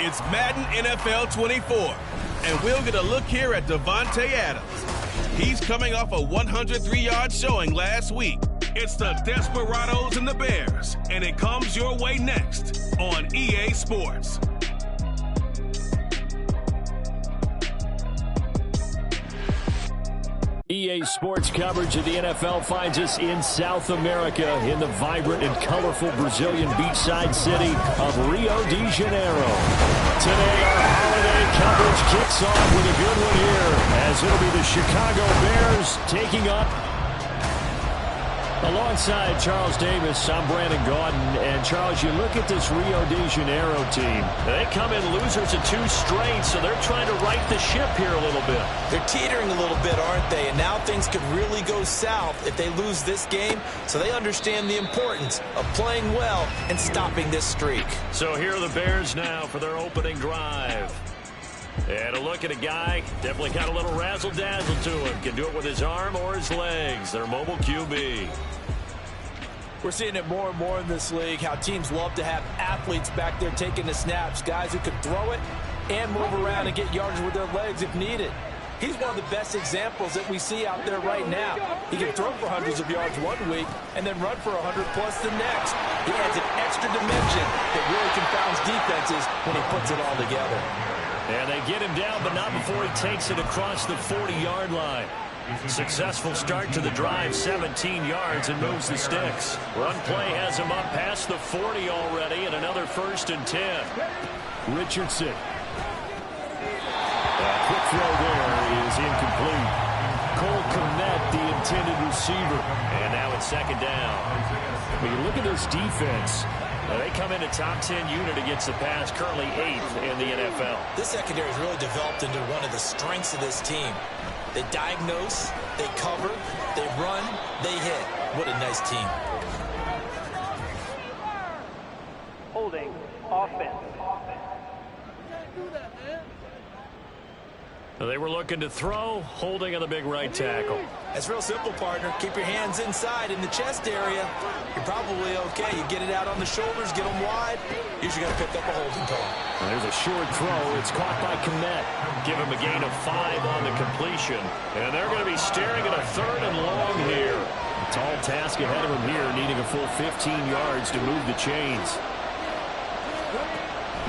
It's Madden NFL 24, and we'll get a look here at Davante Adams. He's coming off a 103-yard showing last week. It's the Desperados and the Bears, and it comes your way next on EA Sports. EA Sports coverage of the NFL finds us in South America in the vibrant and colorful Brazilian beachside city of Rio de Janeiro. Today our holiday coverage kicks off with a good one here as it'll be the Chicago Bears taking up. Alongside Charles Davis, I'm Brandon Gaudin. And Charles, you look at this Rio de Janeiro team. They come in losers of 2 straight, so they're trying to right the ship here a little bit. They're teetering a little bit, aren't they? And now things could really go south if they lose this game. So they understand the importance of playing well and stopping this streak. So here are the Bears now for their opening drive. And a look at a guy, definitely got a little razzle-dazzle to him. Can do it with his arm or his legs. Their mobile QB. We're seeing it more and more in this league, how teams love to have athletes back there taking the snaps, guys who can throw it and move around and get yards with their legs if needed. He's one of the best examples that we see out there right now. He can throw for hundreds of yards one week and then run for 100-plus the next. He adds an extra dimension that really confounds defenses when he puts it all together. And they get him down, but not before he takes it across the 40-yard line. Successful start to the drive, 17 yards, and moves the sticks. Run play has him up past the 40 already, and another 1st and 10. Richardson. A quick throw there is incomplete. Cole Kmet, the intended receiver. And now it's 2nd down. When you look at this defense, they come in a top 10 unit against the pass, currently 8th in the NFL. This secondary has really developed into one of the strengths of this team. They diagnose, they cover, they run, they hit. What a nice team. Holding offense. They were looking to throw, holding on the big right tackle. That's real simple, partner. Keep your hands inside in the chest area. You're probably okay. You get it out on the shoulders, get them wide. Usually got to pick up a holding call. There's a short throw. It's caught by Kmet. Give him a gain of 5 on the completion. And they're going to be staring at a 3rd and long here. A tall task ahead of him here, needing a full 15 yards to move the chains.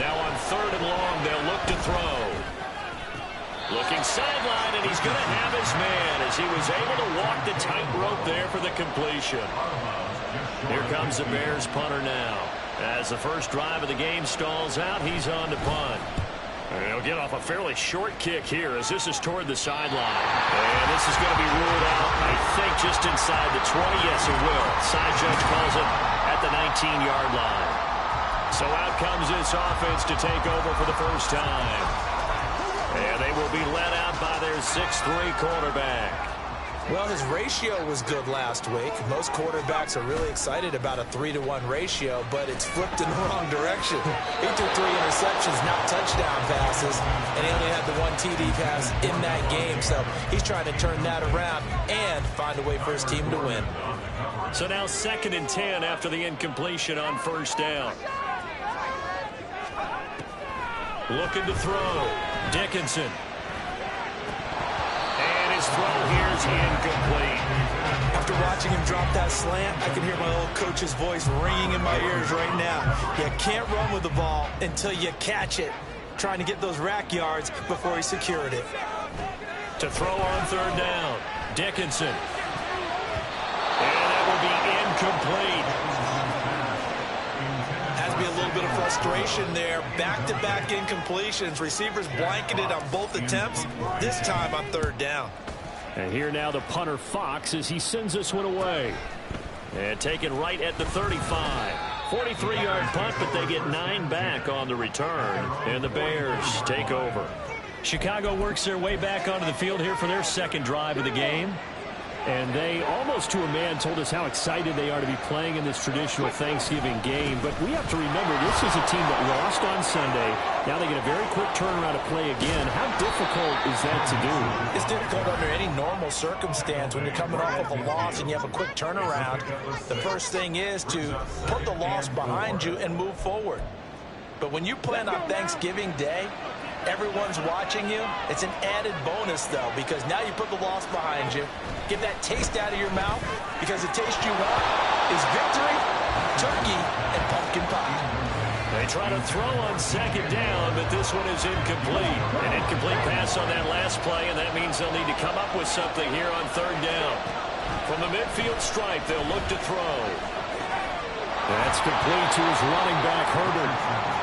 Now on 3rd and long, they'll look to throw. Looking sideline, and he's going to have his man as he was able to walk the tightrope there for the completion. Here comes the Bears punter now. As the first drive of the game stalls out, he's on to punt. And he'll get off a fairly short kick here as this is toward the sideline. And this is going to be ruled out, I think, just inside the 20. Yes, it will. Side judge calls it at the 19-yard line. So out comes this offense to take over for the first time. And they will be led out by their 6'3" quarterback. Well, his ratio was good last week. Most quarterbacks are really excited about a 3-to-1 ratio, but it's flipped in the wrong direction. He threw 3 interceptions, not touchdown passes, and he only had the 1 TD pass in that game. So he's trying to turn that around and find a way for his team to win. So now 2nd and 10 after the incompletion on 1st down. Looking to throw. Dickinson. And his throw here is incomplete. After watching him drop that slant, I can hear my old coach's voice ringing in my ears right now. You can't run with the ball until you catch it. Trying to get those rack yards before he secured it. To throw on 3rd down. Dickinson. And that will be incomplete. Be a little bit of frustration there. Back-to-back incompletions. Receivers blanketed on both attempts, this time on 3rd down. And here now the punter Fox as he sends this one away. And taken right at the 35. 43-yard punt, but they get 9 back on the return. And the Bears take over. Chicago works their way back onto the field here for their 2nd drive of the game. And they, almost to a man, told us how excited they are to be playing in this traditional Thanksgiving game. But we have to remember, this is a team that lost on Sunday. Now they get a very quick turnaround to play again. How difficult is that to do? It's difficult under any normal circumstance when you're coming off of a loss and you have a quick turnaround. The first thing is to put the loss behind you and move forward. But when you plan on Thanksgiving Day, everyone's watching you. It's an added bonus, though, because now you put the loss behind you. Get that taste out of your mouth, because the taste you want is victory, turkey, and pumpkin pie. They try to throw on second down, but this one is incomplete. An incomplete pass on that last play, and that means they'll need to come up with something here on third down. From the midfield stripe, they'll look to throw. That's complete to his running back, Herbert.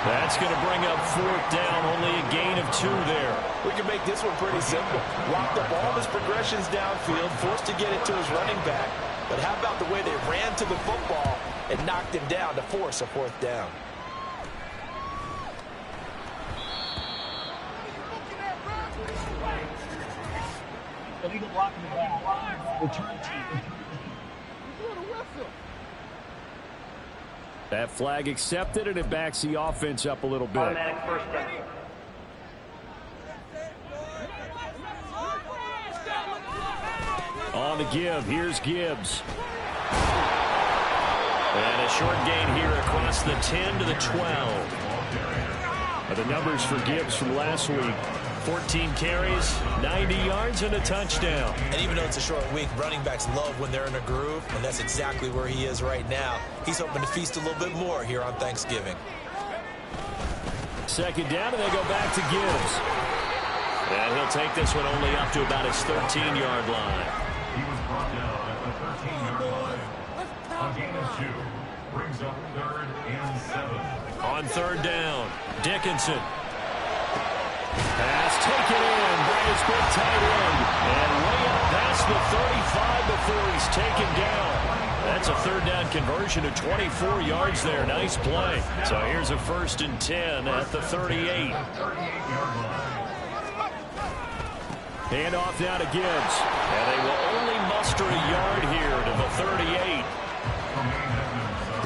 That's going to bring up fourth down, only a gain of 2 there. We can make this one pretty simple. Locked up all of his progressions downfield, forced to get it to his running back. But how about the way they ran to the football and knocked him down to force a fourth down? Illegal block in the back. Return team. That flag accepted, and it backs the offense up a little bit. Automatic first down. On the give, here's Gibbs. And a short gain here across the 10 to the 12. The numbers for Gibbs from last week. 14 carries, 90 yards, and a touchdown. And even though it's a short week, running backs love when they're in a groove, and that's exactly where he is right now. He's hoping to feast a little bit more here on Thanksgiving. Second down, and they go back to Gibbs. And he'll take this one only up to about his 13-yard line. He was brought down at the 13-yard line. A gain of 2 brings up 3rd and 7. On third down, Dickinson. Pass taken in by his big tight end. And way up past the 35 before he's taken down. That's a third down conversion of 24 yards there. Nice play. So here's a 1st and 10 at the 38. Hand off now to Gibbs. And they will only muster a yard here to the 38.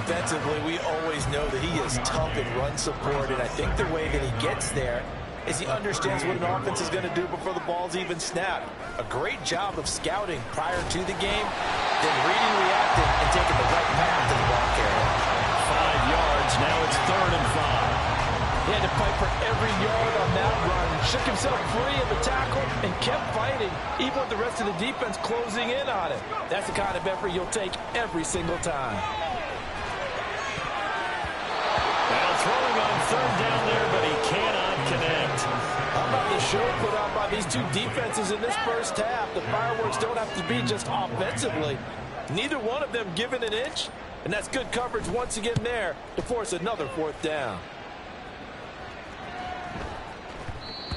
Defensively, we always know that he is tough in run support, and I think the way that he gets there is he understands what an offense is going to do before the ball's even snapped. A great job of scouting prior to the game, then reading, reacting, and taking the right path to the ball carrier. 5 yards, now it's 3rd and 5. He had to fight for every yard on that run, shook himself free of the tackle, and kept fighting, even with the rest of the defense closing in on him. That's the kind of effort you'll take every single time. Now throwing on third down there, but he cannot connect. How about the show put on by these two defenses in this first half? The fireworks don't have to be just offensively. Neither one of them given an inch, and that's good coverage once again there to force another fourth down.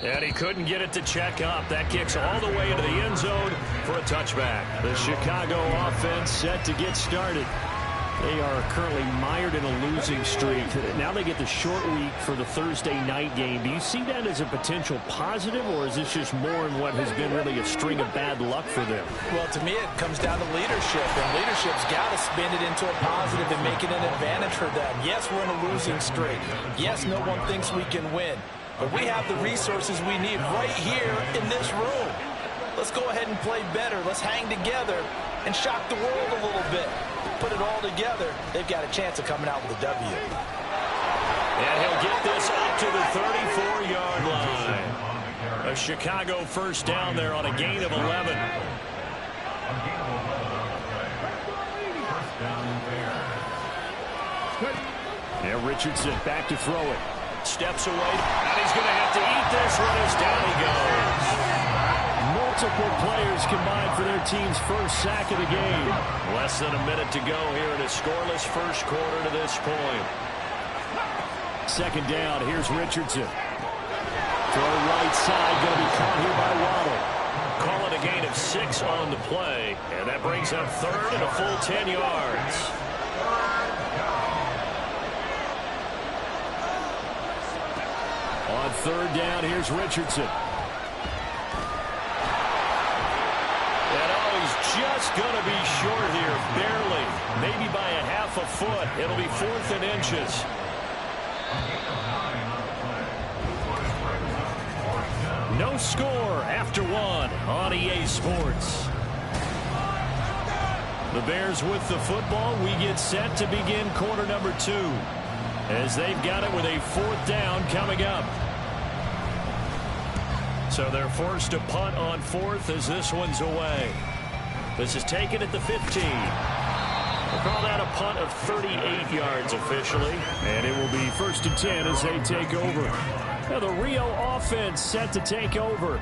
And he couldn't get it to check up. That kicks all the way into the end zone for a touchback. The Chicago offense set to get started. They are currently mired in a losing streak. Now they get the short week for the Thursday night game. Do you see that as a potential positive, or is this just more in what has been really a string of bad luck for them? Well, to me, it comes down to leadership, and leadership's got to spin it into a positive and make it an advantage for them. Yes, we're in a losing streak. Yes, no one thinks we can win, but we have the resources we need right here in this room. Let's go ahead and play better. Let's hang together and shock the world a little bit. Put it all together, they've got a chance of coming out with a W. And he'll get this up to the 34-yard line. A Chicago first down there on a gain of 11. Now Richardson back to throw it. Steps away, and he's going to have to eat this one as down he goes. Multiple players combined for their team's first sack of the game. Less than a minute to go here in a scoreless first quarter to this point. Second down, here's Richardson. Throw right side, going to be caught here by Waddle. Call it a gain of 6 on the play, and that brings up third and a full 10 yards. On third down, here's Richardson. Just going to be short here, barely, maybe by a half a foot. It'll be 4th and inches. No score after 1 on EA Sports. The Bears with the football. We get set to begin quarter number 2. as they've got it with a 4th down coming up. So they're forced to punt on 4th as this one's away. This is taken at the 15. We'll call that a punt of 38 yards officially. And it will be 1st and 10 as they take over. Now the Rio offense set to take over.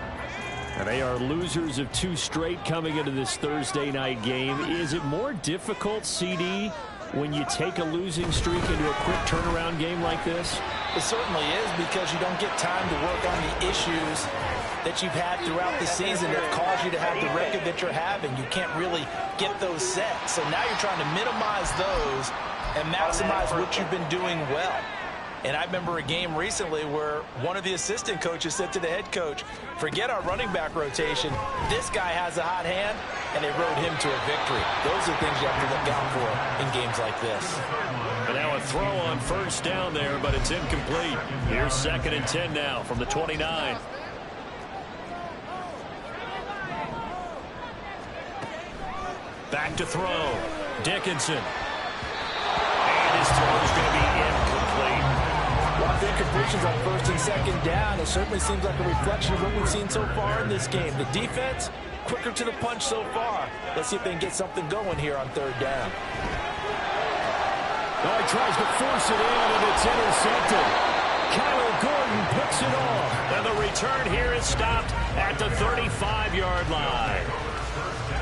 And they are losers of 2 straight coming into this Thursday night game. Is it more difficult, CD, when you take a losing streak into a quick turnaround game like this? It certainly is, because you don't get time to work on the issues that you've had throughout the season that caused you to have the record that you're having. You can't really get those set. So now you're trying to minimize those and maximize what you've been doing well. And I remember a game recently where one of the assistant coaches said to the head coach, forget our running back rotation. This guy has a hot hand, and they rode him to a victory. Those are things you have to look out for in games like this. And now a throw on 1st down there, but it's incomplete. Here's 2nd and 10 now from the 29. Back to throw. Dickinson. And his throw is going to be incomplete. Lots of incompletions on 1st and 2nd down. It certainly seems like a reflection of what we've seen so far in this game. The defense, quicker to the punch so far. Let's see if they can get something going here on 3rd down. Oh, he tries to force it in, and it's intercepted. Kyler Gordon picks it off. And the return here is stopped at the 35-yard line.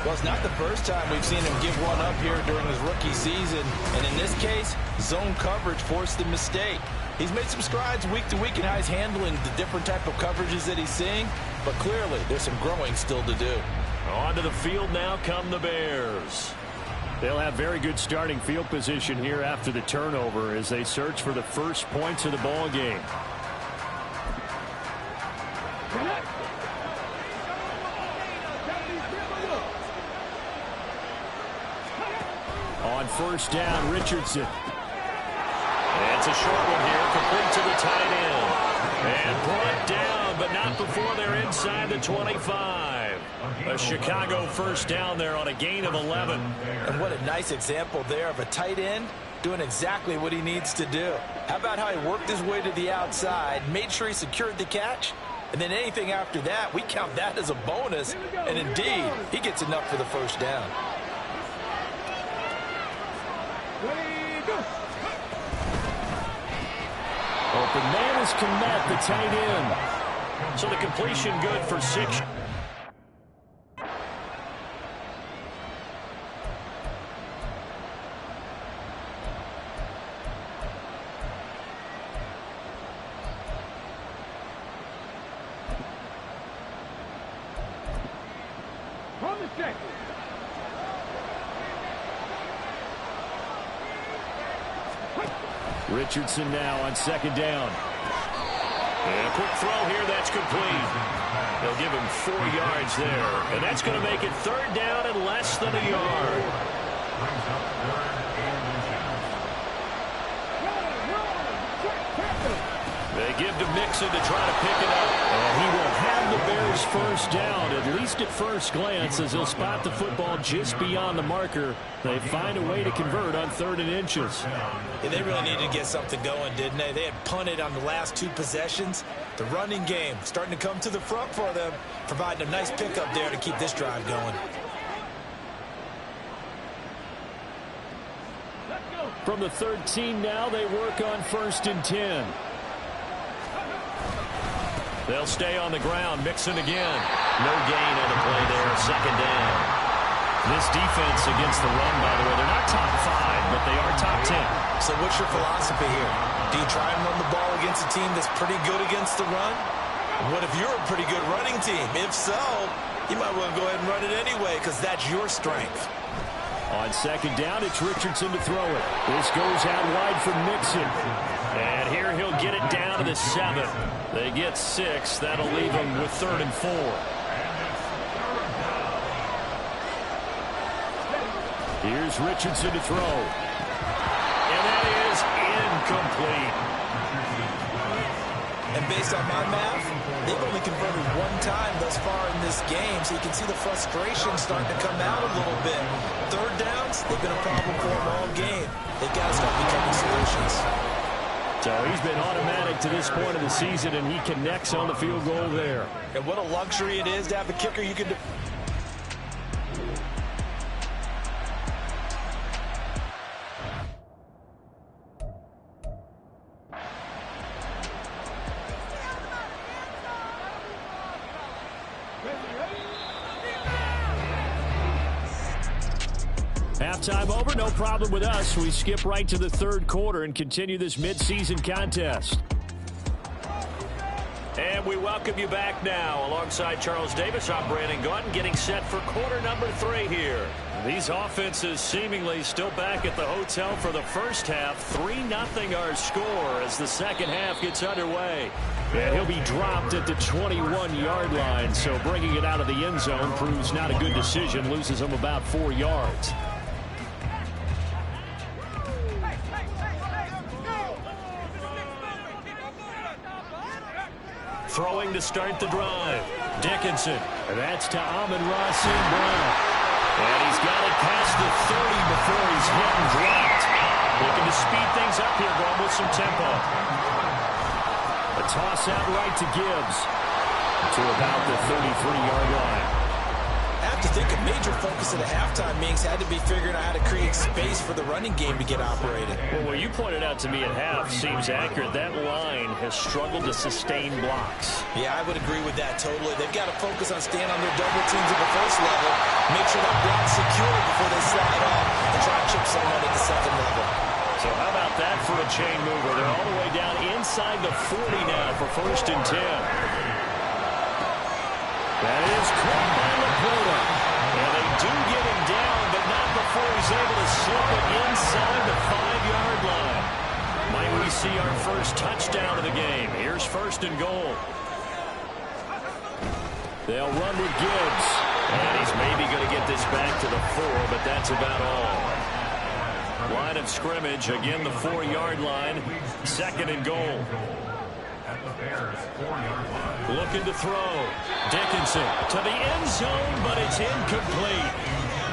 Well, it's not the first time we've seen him give one up here during his rookie season. And in this case, zone coverage forced the mistake. He's made some strides week to week in how he's handling the different type of coverages that he's seeing. But clearly, there's some growing still to do. Onto the field now come the Bears. They'll have very good starting field position here after the turnover as they search for the first points of the ball game. On 1st down, Richardson. It's a short one here, complete to the tight end. And brought down, but not before they're inside the 25. A Chicago 1st down there on a gain of 11. And what a nice example there of a tight end doing exactly what he needs to do. How about how he worked his way to the outside, made sure he secured the catch, and then anything after that, we count that as a bonus. And indeed, he gets enough for the 1st down. Open man is Kmet, the tight end. So the completion good for 6. From the check. Richardson now on 2nd down. And a quick throw here, that's complete. They'll give him 4 yards there. And that's going to make it 3rd down and less than a yard. They give to Mixon to try to pick it up. And he will have the Bears 1st down, at least at first glance, as he'll spot the football just beyond the marker. They find a way to convert on 3rd and inches. Yeah, they really needed to get something going, didn't they? They had punted on the last 2 possessions. The running game starting to come to the front for them, providing a nice pickup there to keep this drive going. From the 13 now, they work on 1st and 10. They'll stay on the ground. Mixon again. No gain on the play there. 2nd down. This defense against the run, by the way, they're not top 5, but they are top 10. So what's your philosophy here? Do you try and run the ball against a team that's pretty good against the run? What if you're a pretty good running team? If so, you might want to go ahead and run it anyway because that's your strength. On 2nd down, it's Richardson to throw it. This goes out wide for Mixon. And here he'll get it down to the 7. They get 6. That'll leave them with 3rd and 4. Here's Richardson to throw. And that is incomplete. And based on my math, they've only converted 1 time thus far in this game, so you can see the frustration starting to come out a little bit. 3rd downs, they've been a problem for them all game. They've got to start becoming solutions. So he's been automatic to this point of the season, and he connects on the field goal there. And what a luxury it is to have a kicker you can... Halftime over, no problem with us. We skip right to the third quarter and continue this midseason contest. And we welcome you back now. Alongside Charles Davis, I'm Brandon Gaudin, getting set for quarter number 3 here. These offenses seemingly still back at the hotel for the first half. 3-0 our score as the second half gets underway. And he'll be dropped at the 21-yard line, so bringing it out of the end zone proves not a good decision. Loses him about 4 yards. Throwing to start the drive. Dickinson. That's to Amon-Ra St. Brown. And he's got it past the 30 before he's hit and dropped. Looking to speed things up here, going with some tempo. A toss out right to Gibbs. To about the 33-yard line. I have to think a major focus of the halftime meetings had to be figuring out how to create space for the running game to get operated. Well, what you pointed out to me at half seems accurate. That line has struggled to sustain blocks. Yeah, I would agree with that totally. They've got to focus on staying on their double teams at the first level, make sure that block's secure before they slide off and try to chip someone at the second level. So how about that for a chain mover? They're all the way down inside the 40 now for 1st and 10. That is caught by LaPorta. And they do get him down, but not before he's able to slip it inside the 5-yard line. Might we see our first touchdown of the game? Here's 1st and goal. They'll run with Gibbs. And he's maybe going to get this back to the 4, but that's about all. Line of scrimmage, again the 4-yard line. 2nd and goal. Looking to throw. Dickinson to the end zone, but it's incomplete.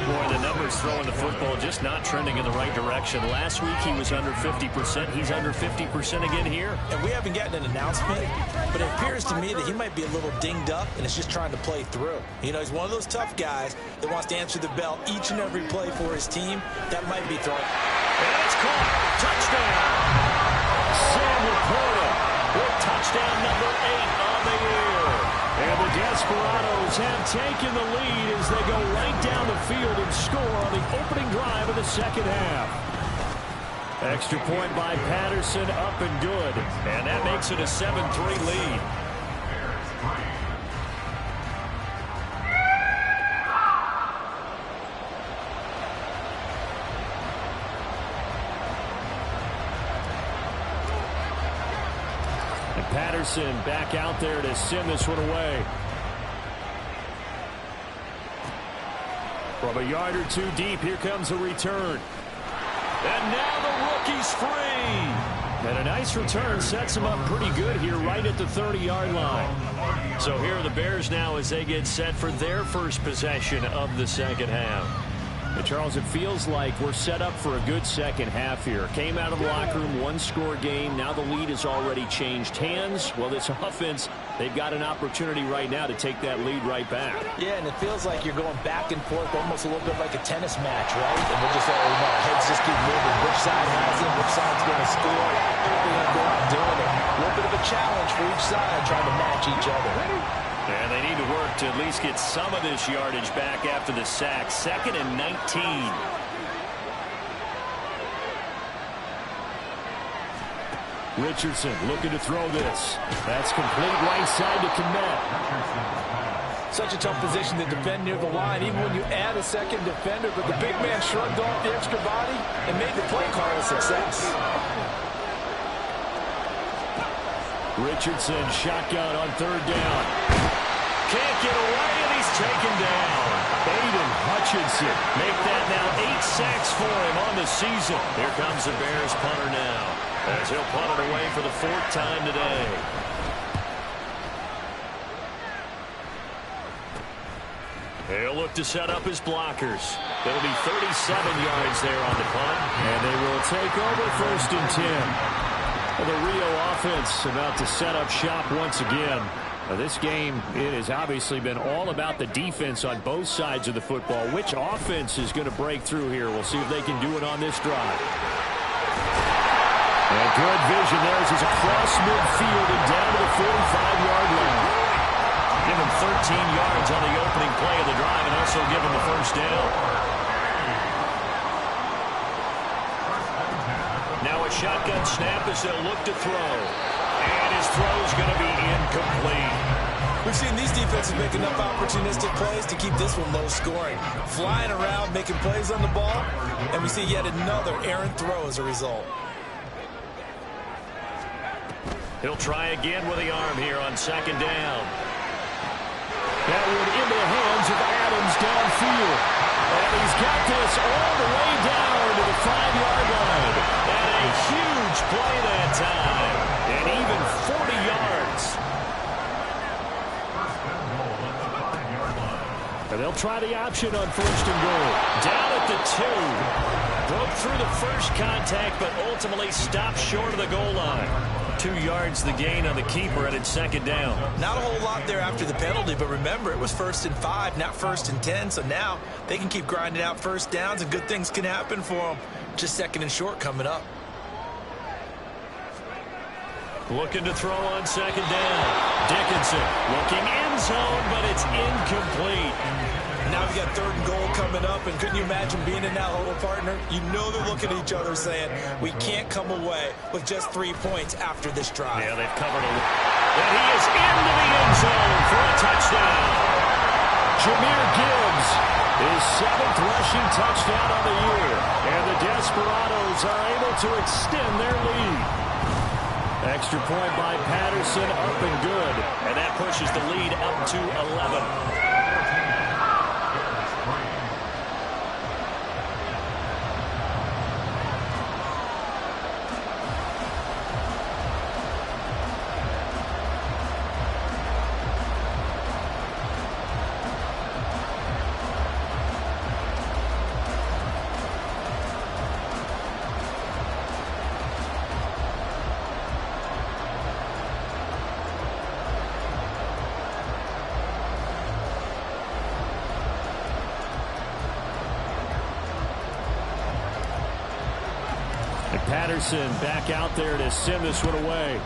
Boy, the numbers throwing the football just not trending in the right direction. Last week he was under 50%. He's under 50% again here. And we haven't gotten an announcement, but it appears to me that he might be a little dinged up and is just trying to play through. You know, he's one of those tough guys that wants to answer the bell each and every play for his team. That might be throwing. And it's caught. Touchdown. Sam LaPorta with touchdown number 8 on the year. And the Desperados have taken the lead as they go right down the field and score on the opening drive of the second half. Extra point by Patterson, up and good. And that makes it a 7-3 lead. Patterson back out there to send this one away. From a yard or two deep, here comes a return. And now the rookie's free. And a nice return sets him up pretty good here right at the 30-yard line. So here are the Bears now as they get set for their first possession of the second half. And Charles, it feels like we're set up for a good second half here. Came out of the locker room, one-score game. Now the lead has already changed hands. Well, this offense, they've got an opportunity right now to take that lead right back. Yeah, and it feels like you're going back and forth almost a little bit like a tennis match, right? And we're just, our heads just keep moving. Which side has it? Which side's going to score? We're going to go out doing it. A little bit of a challenge for each side trying to match each other. And they need to work to at least get some of this yardage back after the sack. 2nd and 19. Richardson looking to throw this. That's complete right side to Kmet. Such a tough position to defend near the line, even when you add a second defender. But the big man shrugged off the extra body and made the play call a success. Richardson shotgun on 3rd down. Can't get away, and he's taken down. Aiden Hutchinson make that now 8 sacks for him on the season. Here comes the Bears punter now as he'll punt it away for the 4th time today. He'll look to set up his blockers. It'll be 37 yards there on the punt. And they will take over 1st and 10. Well, the Rio offense about to set up shop once again. This game, it has obviously been all about the defense on both sides of the football. Which offense is going to break through here? We'll see if they can do it on this drive. And good vision there as he's across midfield and down to the 45-yard line. Give him 13 yards on the opening play of the drive and also give him the first down. Now a shotgun snap as they'll look to throw. And his throw is going to be incomplete. We've seen these defenses make enough opportunistic plays to keep this one low scoring. Flying around, making plays on the ball, and we see yet another errant throw as a result. He'll try again with the arm here on second down. That one into the hands of Adams downfield. And he's got this all the way down to the 5-yard line. And a huge play that time. And even 40 yards. And they'll try the option on first and goal. Down at the 2. Broke through the first contact, but ultimately stopped short of the goal line. 2 yards the gain on the keeper, and it's second down. Not a whole lot there after the penalty, but remember, it was 1st and 5, not 1st and 10, so now they can keep grinding out first downs, and good things can happen for them. Just 2nd and short coming up. Looking to throw on second down. Dickinson looking end zone, but it's incomplete. Now we got 3rd and goal coming up, and couldn't you imagine being in that huddle, partner? You know they're looking at each other saying, we can't come away with just 3 points after this drive. Yeah, they've covered a lot. And he is into the end zone for a touchdown. Jahmyr Gibbs, his 7th rushing touchdown on the year. And the Desperados are able to extend their lead. Extra point by Patterson, up and good. And that pushes the lead up to 11. Patterson back out there to send this one away.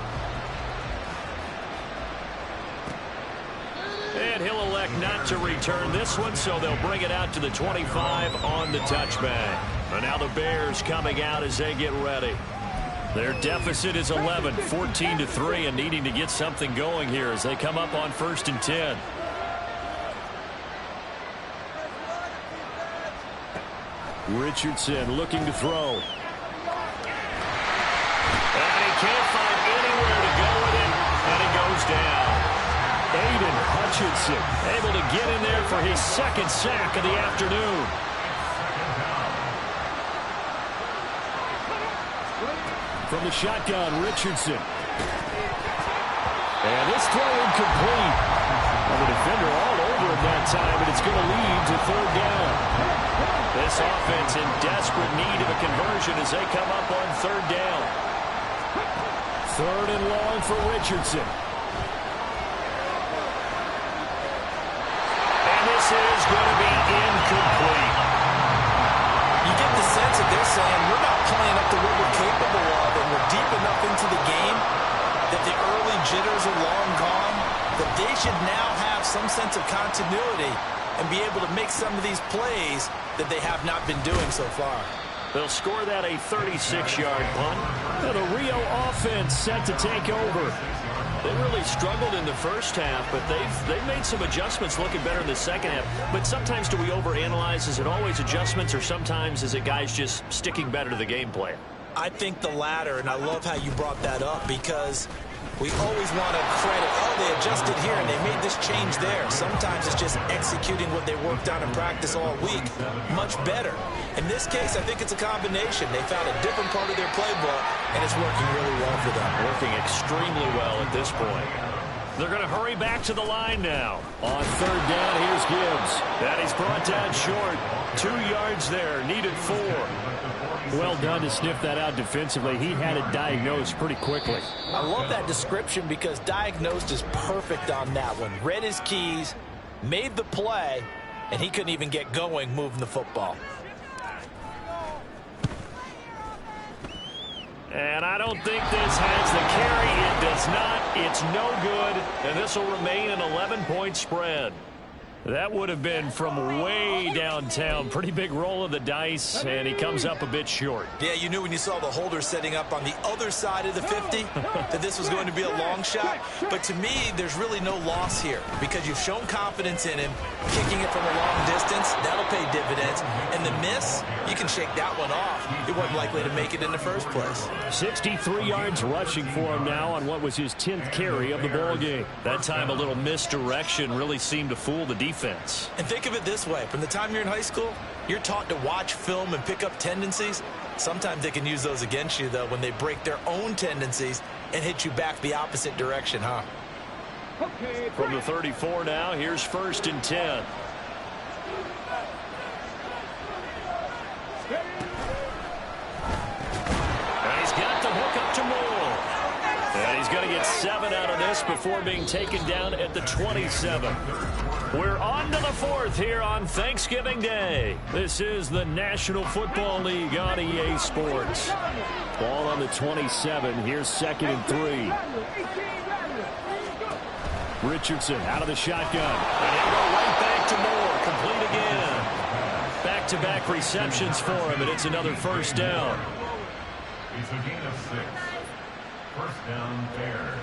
And he'll elect not to return this one, so they'll bring it out to the 25 on the touchback. And now the Bears coming out as they get ready. Their deficit is 11, 14-3, and needing to get something going here as they come up on 1st and 10. Richardson looking to throw. Can't find anywhere to go with it, and it goes down. Aiden Hutchinson able to get in there for his 2nd sack of the afternoon. From the shotgun, Richardson. And this throw incomplete. And the defender all over him that time, and it's going to lead to 3rd down. This offense in desperate need of a conversion as they come up on 3rd down. 3rd and long for Richardson. And this is going to be incomplete. You get the sense that they're saying we're not playing up to what we're capable of, and we're deep enough into the game that the early jitters are long gone, that they should now have some sense of continuity and be able to make some of these plays that they have not been doing so far. They'll score that a 36-yard punt. And the Rio offense set to take over. They really struggled in the first half, but they've made some adjustments looking better in the second half. But sometimes do we overanalyze? Is it always adjustments, or sometimes is it guys just sticking better to the game plan? I think the latter, and I love how you brought that up, because we always want to credit, oh, they adjusted here and they made this change there. Sometimes it's just executing what they worked on in practice all week much better. In this case, I think it's a combination. They found a different part of their playbook, and it's working really well for them. Working extremely well at this point. They're going to hurry back to the line now. On 3rd down, here's Gibbs. That is brought down short. 2 yards there, needed 4. Well done to sniff that out defensively. He had it diagnosed pretty quickly. I love that description because diagnosed is perfect on that one. Read his keys, made the play, and he couldn't even get going moving the football. And I don't think this has the carry. It does not. It's no good. And this will remain an 11-point spread. That would have been from way downtown. Pretty big roll of the dice, and he comes up a bit short. Yeah, you knew when you saw the holder setting up on the other side of the 50 that this was going to be a long shot. But to me, there's really no loss here because you've shown confidence in him. Kicking it from a long distance, that'll pay dividends. And the miss, you can shake that one off. It wasn't likely to make it in the first place. 63 yards rushing for him now on what was his 10th carry of the ball game. That time a little misdirection really seemed to fool the defense. And think of it this way. From the time you're in high school, you're taught to watch film and pick up tendencies. Sometimes they can use those against you, though, when they break their own tendencies and hit you back the opposite direction, huh? From the 34 now, here's 1st and 10. And he's got the hook up to Moore. And he's going to get 7 out of this before being taken down at the 27. We're on to the 4th here on Thanksgiving Day. This is the National Football League on EA Sports. Ball on the 27. Here's 2nd and 3. Richardson out of the shotgun. And he'll go right back to Moore. Complete again. Back-to-back receptions for him, and it's another 1st down. It's a gain of 6. 1st down, Bears.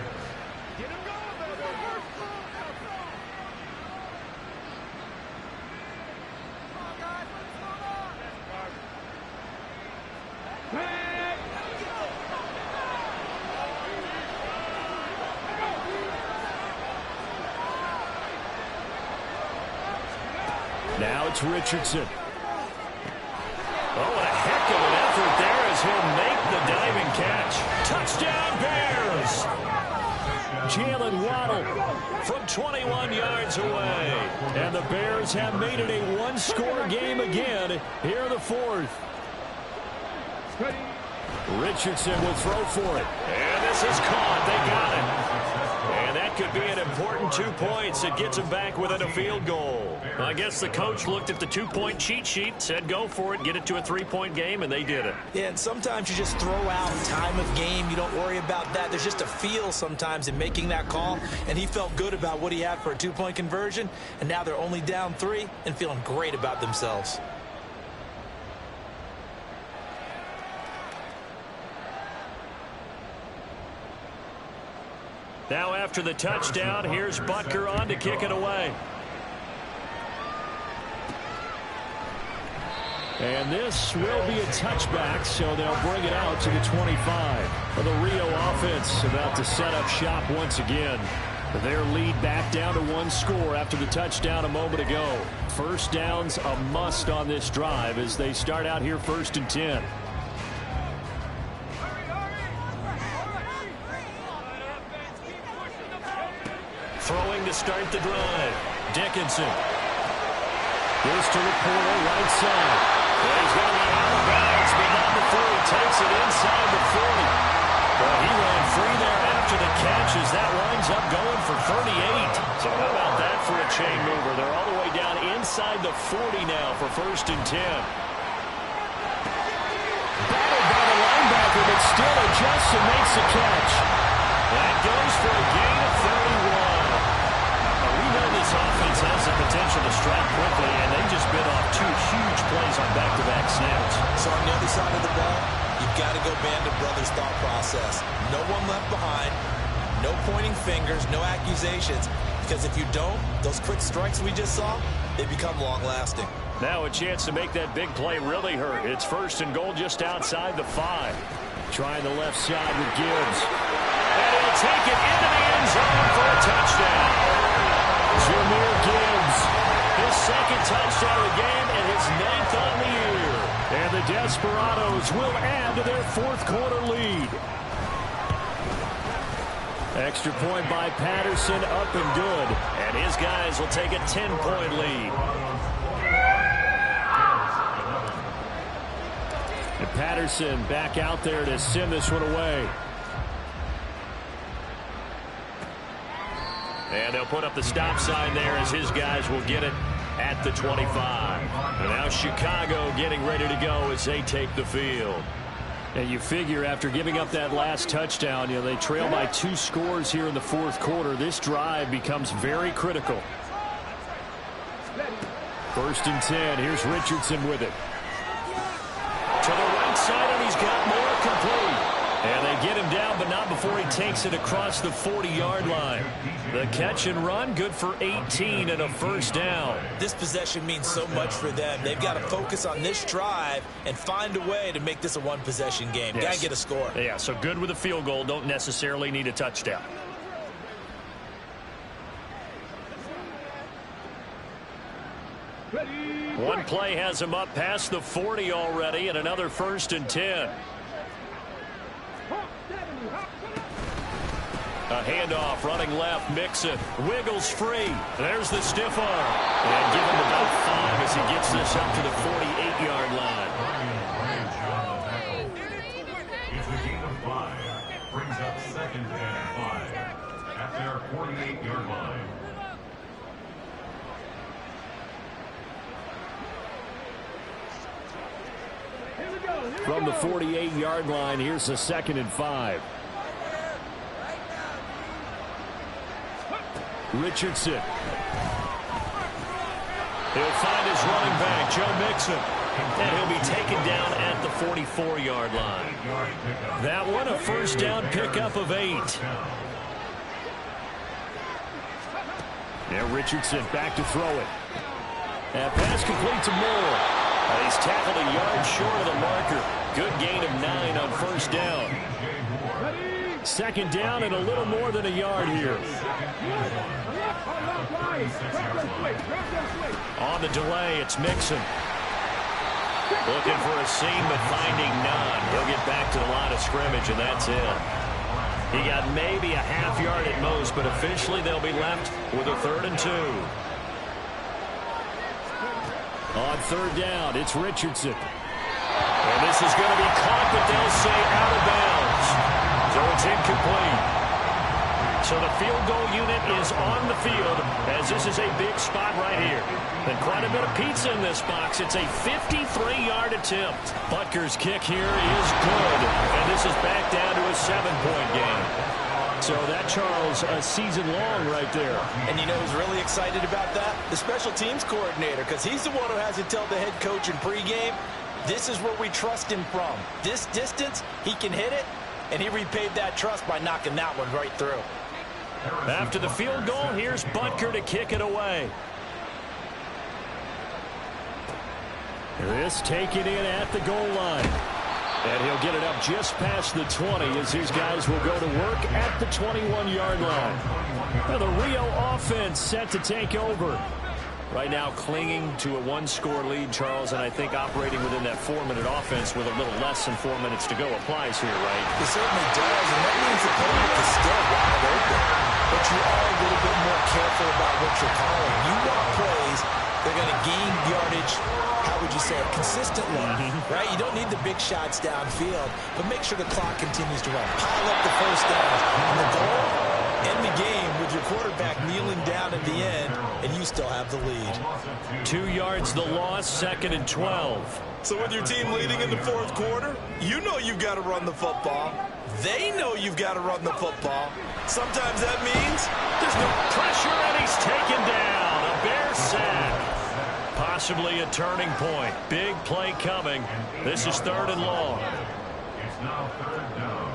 Now it's Richardson. Oh, what a heck of an effort there as he'll make the diving catch. Touchdown, Bears! Jalen Waddle from 21 yards away. And the Bears have made it a one-score game again here in the 4th. Richardson will throw for it. And this is caught. They got it. And that could be an important 2 points. It gets them back within a field goal. I guess the coach looked at the 2-point cheat sheet, said go for it, get it to a 3-point game, and they did it. Yeah, and sometimes you just throw out time of game. You don't worry about that. There's just a feel sometimes in making that call, and he felt good about what he had for a 2-point conversion, and now they're only down 3 and feeling great about themselves. Now after the touchdown, here's Butker on to kick it away. And this will be a touchback, so they'll bring it out to the 25. For the Rio offense about to set up shop once again. Their lead back down to 1 score after the touchdown a moment ago. 1st down's a must on this drive as they start out here 1st and 10. Throwing to start the drive. Dickinson. Goes to the corner, right side. And he's going to be out of bounds beyond the 40. Takes it inside the 40. Well, he ran free there after the catch as that winds up going for 38. So how about that for a chain mover? They're all the way down inside the 40 now for 1st and 10. Battled by the linebacker, but still adjusts and makes the catch. That goes for a gain of 31. We know this offense has the potential to strike quickly, and they just bit off 2 huge plays on back-to-back snaps. So on the other side of the ball, you've got to go Band of Brothers thought process. No one left behind, no pointing fingers, no accusations, because if you don't, those quick strikes we just saw, they become long-lasting. Now a chance to make that big play really hurt. It's 1st and goal just outside the 5. Trying the left side with Gibbs. And he'll take it into the end zone for a touchdown. Jahmyr Gibbs, his 2nd touchdown of the game and his 9th on the year. And the Desperados will add to their 4th quarter lead. Extra point by Patterson, up and good. And his guys will take a 10-point lead. Patterson back out there to send this one away. And they'll put up the stop sign there as his guys will get it at the 25. And now Chicago getting ready to go as they take the field. And you figure after giving up that last touchdown, they trail by 2 scores here in the fourth quarter. This drive becomes very critical. 1st and 10. Here's Richardson with it. To the right side, and he's got more complete. And they get him down, but not before he takes it across the 40-yard line. The catch and run, good for 18 and a first down. This possession means so much for them. They've got to focus on this drive and find a way to make this a one-possession game. Yes. Got to get a score. Yeah, so good with a field goal. Don't necessarily need a touchdown. One play has him up past the 40 already, and another 1st and 10. A handoff, running left, Mixon, wiggles free. There's the stiff arm. And give him about 5 as he gets this up to the 48-yard line. It's a gain of 5. Brings up 2nd and 5 at their 48-yard line. From the 48-yard line, here's the 2nd and 5. Richardson. He'll find his running back, Joe Mixon. And he'll be taken down at the 44-yard line. That one, a first down pickup of 8. Now Richardson back to throw it. And pass complete to Moore. He's tackled a yard short of the marker. Good gain of 9 on first down. 2nd down and a little more than a yard here. On the delay, it's Mixon. Looking for a seam, but finding none. He'll get back to the line of scrimmage, and that's it. He got maybe a half yard at most, but officially they'll be left with a 3rd and 2. On 3rd down, it's Richardson. And this is going to be caught, but they'll say out of bounds. So it's incomplete. So the field goal unit is on the field as this is a big spot right here. And quite a bit of pizza in this box. It's a 53-yard attempt. Butker's kick here is good. And this is back down to a 7-point game. So that, Charles, a season long right there. And you know who's really excited about that? The special teams coordinator, because he's the one who has to tell the head coach in pregame, this is where we trust him from. This distance, he can hit it, and he repaid that trust by knocking that one right through. After the field goal, here's Butker to kick it away. This taken in at the goal line. And he'll get it up just past the 20 as these guys will go to work at the 21-yard line. Now the Rio offense set to take over. Right now clinging to a 1-score lead, Charles, and I think operating within that 4-minute offense with a little less than 4 minutes to go applies here, right? It certainly does, and that means the opponent is still wide open. But you are a little bit more careful about what you're calling. You want plays that are going to gain yardage, how would you say it, consistently, right? You don't need the big shots downfield, but make sure the clock continues to run. Pile up the first downs. And the goal, end the game with your quarterback kneeling down at the end, and you still have the lead. 2 yards the loss, 2nd and 12. So with your team leading in the fourth quarter, you know you've got to run the football. They know you've got to run the football. Sometimes that means there's no pressure, and he's taken down. A Bear sack. Possibly a turning point. Big play coming. This is 3rd and long. It's now 3rd down.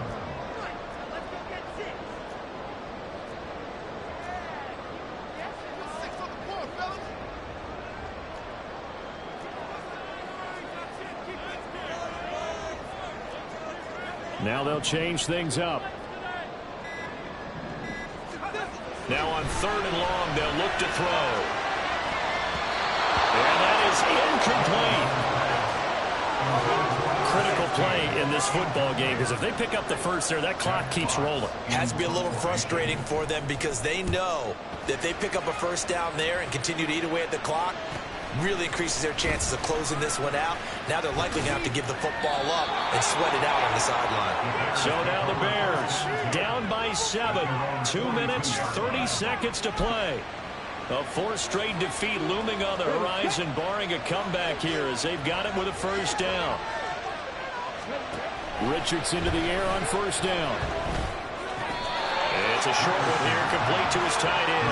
Now they'll change things up. Now on 3rd and long, they'll look to throw. And that is incomplete. Critical play in this football game, because if they pick up the first there, that clock keeps rolling. Has to be a little frustrating for them because they know that if they pick up a first down there and continue to eat away at the clock, really increases their chances of closing this one out. Now they're likely going to have to give the football up and sweat it out on the sideline. So now the Bears down by 7. 2 minutes, 30 seconds to play. A fourth straight defeat looming on the horizon, barring a comeback here as they've got it with a first down. Richardson to the air on first down. It's a short one here, complete to his tight end.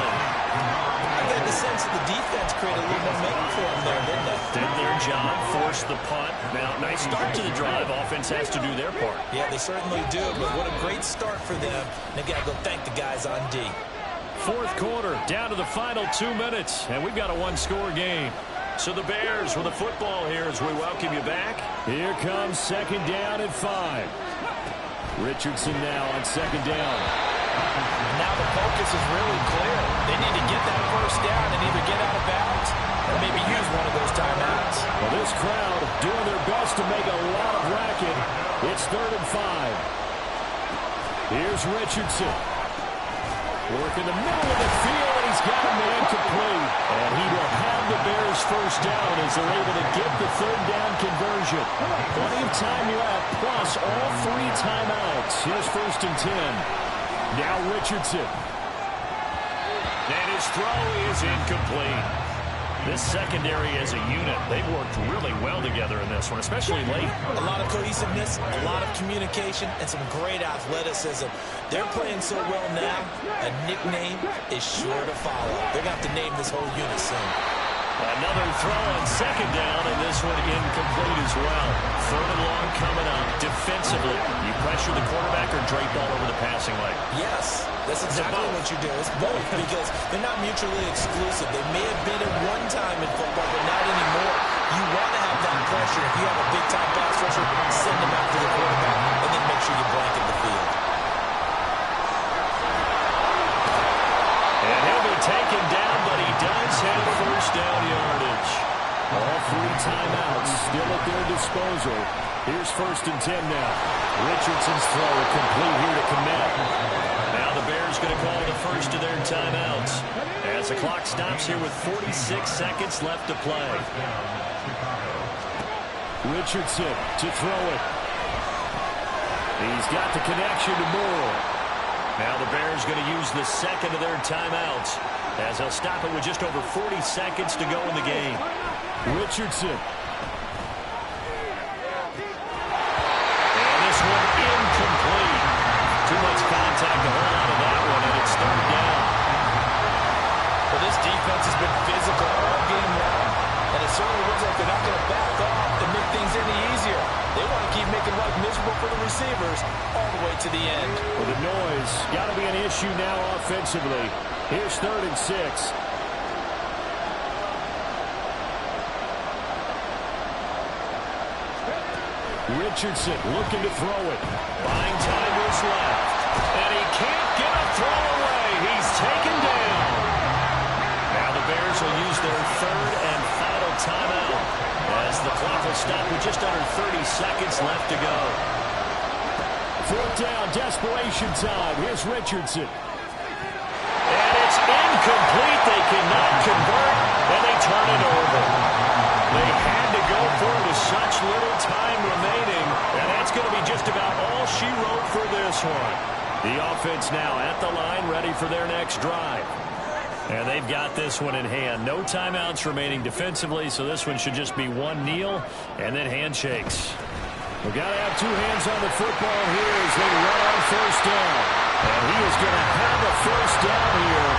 I got the sense that the defense created a little momentum for him there, didn't they? Did their job, forced the punt. Now, nice start to the drive. Offense has to do their part. Yeah, they certainly do, but what a great start for them. They got to go thank the guys on D. Fourth quarter, down to the final 2 minutes, and we've got a one-score game. So the Bears with the football here as we welcome you back. Here comes second down and 5. Richardson now on second down. Now the focus is really clear. They need to get that first down and either get out of bounds or maybe use one of those timeouts. Well, this crowd doing their best to make a lot of racket. It's 3rd and 5. Here's Richardson. Working the middle of the field, and he's got him incomplete. And he will have the Bears first down as they're able to get the 3rd down conversion. Plenty of time left, plus all 3 timeouts. Here's 1st and 10. Now Richardson. And his throw is incomplete. This secondary as a unit, they've worked really well together in this one, especially late. A lot of cohesiveness, a lot of communication, and some great athleticism. They're playing so well now, a nickname is sure to follow. They're going to have to name this whole unit soon. Another throw on second down, and this one incomplete as well. 3rd and long coming up. Defensively, you pressure the quarterback or drape all over the passing lane? Yes, that's exactly what you do. It's both because they're not mutually exclusive. They may have been at one time in football, but not anymore. You want to have that pressure. If you have a big-time pass rusher, send them out to the quarterback, and then make sure you blanket the field. And he'll be taken down, but he does have first down yardage. All 3 timeouts still at their disposal. Here's 1st and 10 now. Richardson's throw complete here to Kmet. Now the Bears going to call the first of their timeouts as the clock stops here with 46 seconds left to play. Richardson to throw it. He's got the connection to Moore. Now the Bears going to use the second of their timeouts as they'll stop it with just over 40 seconds to go in the game. Richardson. And this one incomplete. Too much contact to hold on to that one, and it's 3rd down. Well, this defense has been physical all game long, and it certainly looks like they're not going to back off to make things any easier. They want to keep making life miserable for the receivers all the way to the end. Well, the noise got to be an issue now offensively. Here's 3rd and 6. Richardson looking to throw it. Buying time was left. And he can't get a throw away. He's taken down. Now the Bears will use their 3rd and final timeout as the clock will stop with just under 30 seconds left to go. 4th down, desperation time. Here's Richardson. And it's incomplete. They cannot convert, and they turn it over. They had to go for it with such little time remaining, and that's going to be just about all she wrote for this one. The offense now at the line, ready for their next drive. And they've got this one in hand. No timeouts remaining defensively, so this one should just be one kneel and then handshakes. We've got to have 2 hands on the football here as they run on first down. And he is going to have a first down here,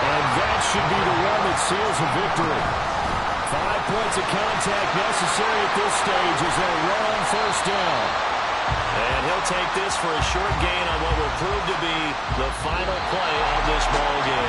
and that should be the one that seals a victory. 5 points of contact necessary at this stage as they run on first down. And he'll take this for a short gain on what will prove to be the final play of this ball game.